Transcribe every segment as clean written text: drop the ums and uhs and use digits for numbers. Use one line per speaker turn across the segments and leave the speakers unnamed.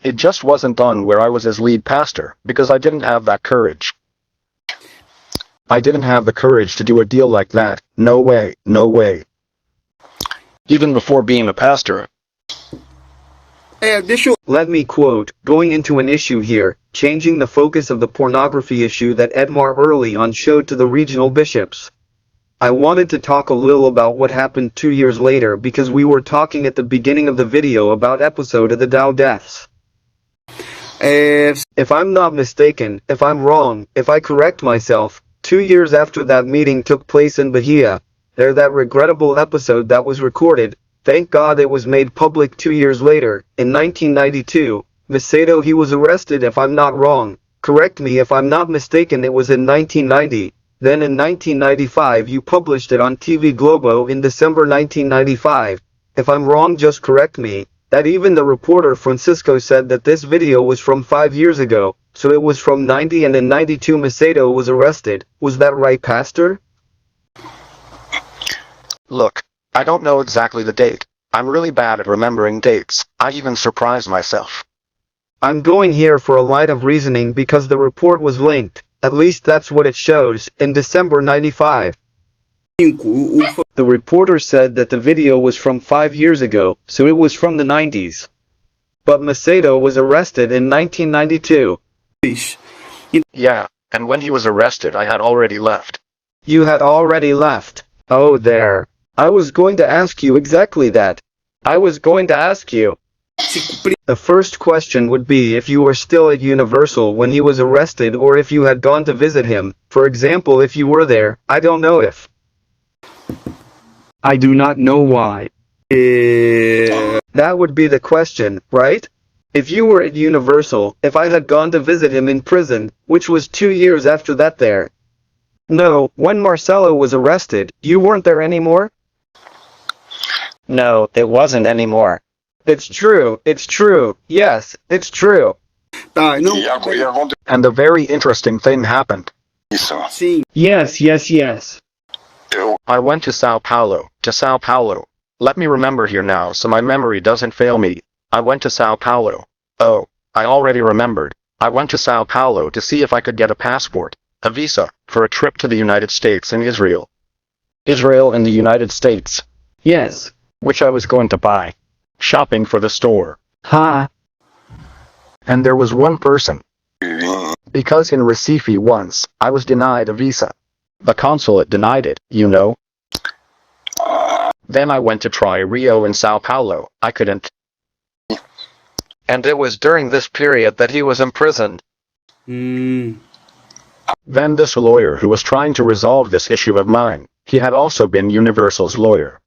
It just wasn't done where I was his lead pastor, because I didn't have that courage. I didn't have the courage to do a deal like that. No way, no way. Even before being a pastor.
Let me quote, going into an issue here, changing the focus of the pornography issue that Edmar early on showed to the regional bishops. I wanted to talk a little about what happened 2 years later because we were talking at the beginning of the video about episode of the Dow deaths. If I'm not mistaken, if I'm wrong, if I correct myself, 2 years after that meeting took place in Bahia, there that regrettable episode that was recorded, thank God it was made public 2 years later, in 1992, Macedo he was arrested if I'm not wrong, correct me if I'm not mistaken it was in 1990, then in 1995 you published it on TV Globo in December 1995, if I'm wrong just correct me, that even the reporter Francisco said that this video was from 5 years ago, so it was from 90 and in 92 Macedo was arrested, was that right Pastor?
Look, I don't know exactly the date. I'm really bad at remembering dates. I even surprised myself.
I'm going here for a line of reasoning because the report was linked, at least that's what it shows, in December 95. The reporter said that the video was from 5 years ago, so it was from the 90s. But Macedo was arrested in 1992.
Yeah, and when he was arrested I had already left.
You had already left. Oh there. I was going to ask you exactly that. I was going to ask you. The first question would be if you were still at Universal when he was arrested or if you had gone to visit him, for example if you were there, I don't know if. I do not know why. That would be the question, right? If you were at Universal, if I had gone to visit him in prison, which was 2 years after that there. No, when Marcelo was arrested, you weren't there anymore? No, it wasn't anymore. It's true, yes, it's true.
And a very interesting thing happened.
Yes.
I went to Sao Paulo. Let me remember here now so my memory doesn't fail me. I went to Sao Paulo. Oh, I already remembered. I went to Sao Paulo to see if I could get a passport, a visa, for a trip to the United States and Israel. Israel and the United States.
Yes.
Which I was going to buy. Shopping for the store.
Ha.
And there was one person. Because in Recife once, I was denied a visa. The consulate denied it, you know. Then I went to try Rio and Sao Paulo. I couldn't. And it was during this period that he was imprisoned. Then this lawyer who was trying to resolve this issue of mine, he had also been Universal's lawyer.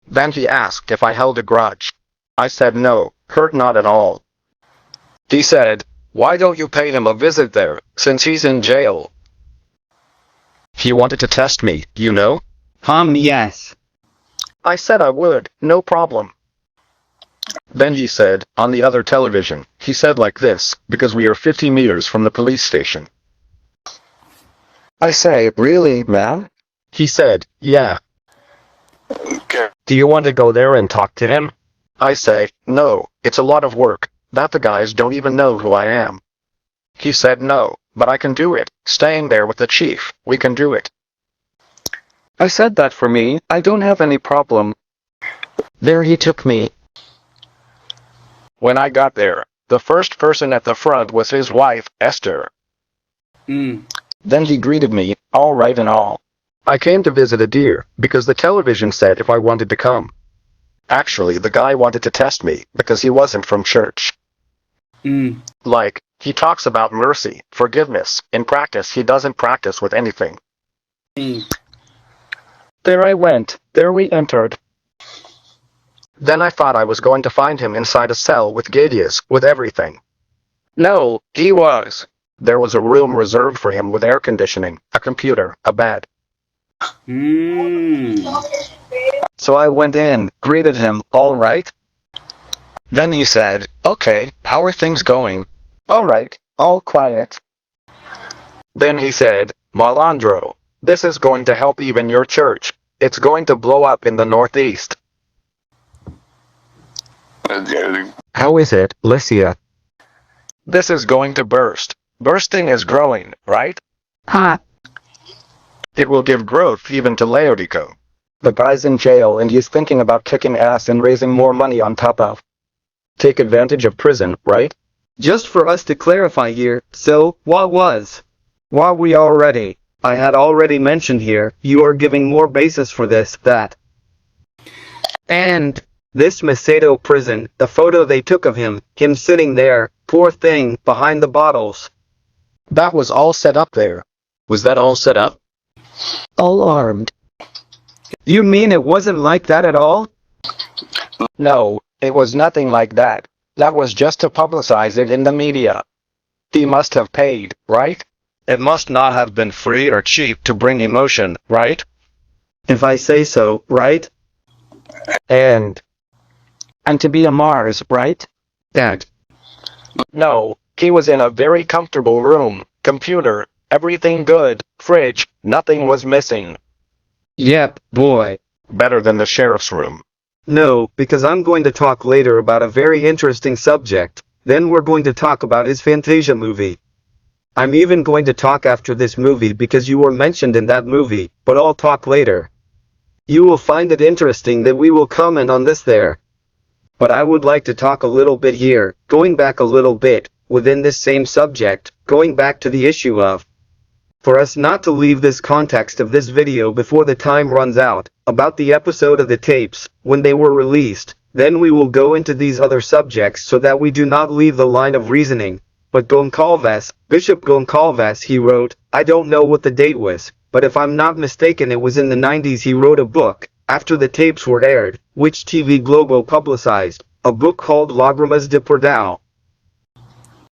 Then he asked if I held a grudge. I said no, hurt not at all. He said, why don't you pay him a visit there, since he's in jail? He wanted to test me, you know?
Yes.
I said I would, no problem. Then he said, on the other television, he said like this, because we are 50 meters from the police station. I say, really, man? He said, yeah. Do you want to go there and talk to him? I say, no, it's a lot of work, that the guys don't even know who I am. He said no, but I can do it, staying there with the chief, we can do it. I said that for me, I don't have any problem. There he took me. When I got there, the first person at the front was his wife, Esther. Then he greeted me, all right and all. I came to visit Edir, because the television said if I wanted to come. Actually, the guy wanted to test me, because he wasn't from church. Like, he talks about mercy, forgiveness, in practice he doesn't practice with anything. There I went, there we entered. Then I thought I was going to find him inside a cell with gauges, with everything. No, he was. There was a room reserved for him with air conditioning, a computer, a bed. So I went in, greeted him, all right? Then he said, okay, how are things going? All right, all quiet. Then he said, Malandro, this is going to help even your church. It's going to blow up in the Northeast. How is it, Lycia? This is going to burst. Bursting is growing, right?
Ha!
It will give growth even to Laodico. The guy's in jail and he's thinking about kicking ass and raising more money on top of. Take advantage of prison, right?
Just for us to clarify here, so, what we already, I had already mentioned here, you are giving more basis for this, that. And, this Macedo prison, the photo they took of him sitting there, poor thing, behind the bottles.
That was all set up there.
Was that all set up?
All armed.
You mean it wasn't like that at all?
No, it was nothing like that. That was just to publicize it in the media. He must have paid, right? It must not have been free or cheap to bring emotion, right?
If I say so, right?
And
And to be a Mars, right?
Dad.
no, he was in a very comfortable room, computer, everything good, fridge, nothing was missing.
Yep, boy.
Better than the sheriff's room.
No, because I'm going to talk later about a very interesting subject, then we're going to talk about his Fantasia movie. I'm even going to talk after this movie because you were mentioned in that movie, but I'll talk later. You will find it interesting that we will comment on this there. But I would like to talk a little bit here, going back a little bit, within this same subject, going back to the issue of, for us not to leave this context of this video before the time runs out, about the episode of the tapes, when they were released, then we will go into these other subjects so that we do not leave the line of reasoning. But Goncalves, Bishop Goncalves, he wrote, I don't know what the date was, but if I'm not mistaken it was in the 90s he wrote a book, after the tapes were aired, which TV Globo publicized, a book called Lágrimas de Perdão.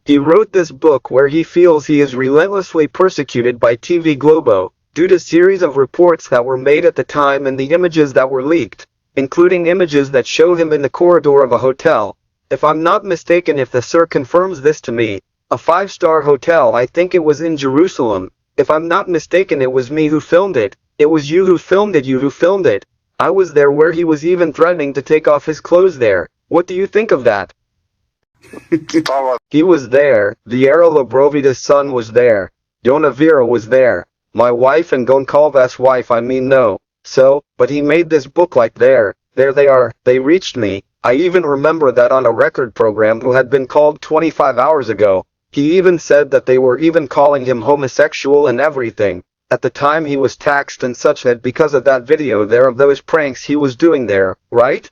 He wrote this book where he feels he is relentlessly persecuted by TV Globo, due to series of reports that were made at the time and the images that were leaked, including images that show him in the corridor of a hotel. If I'm not mistaken, if the sir confirms this to me, a 5-star hotel, I think it was in Jerusalem. If I'm not mistaken it was me who filmed it, it was you who filmed it, I was there where he was even threatening to take off his clothes there. What do you think of that? He was there, Vieira Lebrovida's son was there, Dona Vera was there, my wife and Goncalves' wife no. So, but he made this book like there they are, they reached me. I even remember that on a record program who had been called 25 hours ago, he even said that they were even calling him homosexual and everything. At the time he was taxed and such that because of that video there of those pranks he was doing there, right?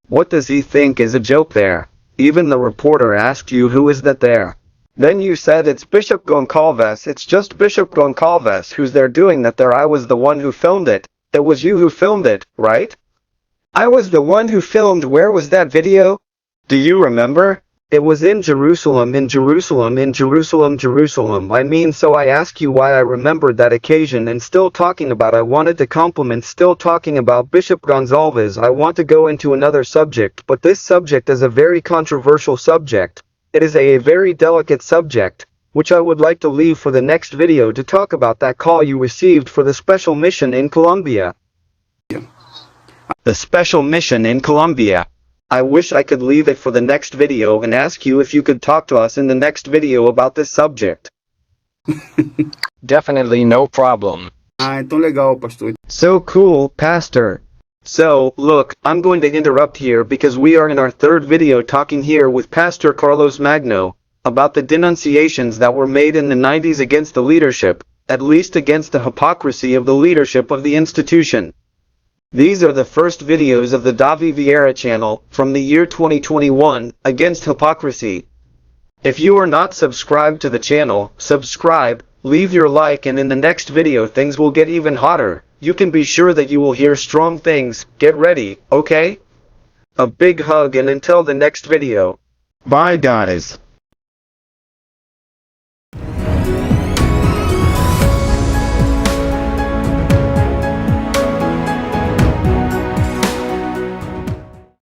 What does he think is a joke there? Even the reporter asked you who is that there. Then you said it's Bishop Goncalves, it's just Bishop Goncalves who's there doing that there. I was the one who filmed it. It was you who filmed it, right? I was the one who filmed. Where was that video? Do you remember? It was in Jerusalem. I mean, so I ask you why I remembered that occasion and still talking about. I wanted to compliment still talking about Bishop Gonçalves. I want to go into another subject, but this subject is a very controversial subject. It is a very delicate subject, which I would like to leave for the next video to talk about that call you received for the special mission in Colombia. The special mission in Colombia. I wish I could leave it for the next video and ask you if you could talk to us in the next video about this subject.
Definitely no problem.
Ah, então legal, pastor.
So cool, Pastor. So, look, I'm going to interrupt here because we are in our third video talking here with Pastor Carlos Magno about the denunciations that were made in the 90s against the leadership, at least against the hypocrisy of the leadership of the institution. These are the first videos of the Davi Vieira channel from the year 2021 against hypocrisy. If you are not subscribed to the channel, subscribe, leave your like, and in the next video things will get even hotter. You can be sure that you will hear strong things. Get ready, okay? A big hug and until the next video. Bye guys.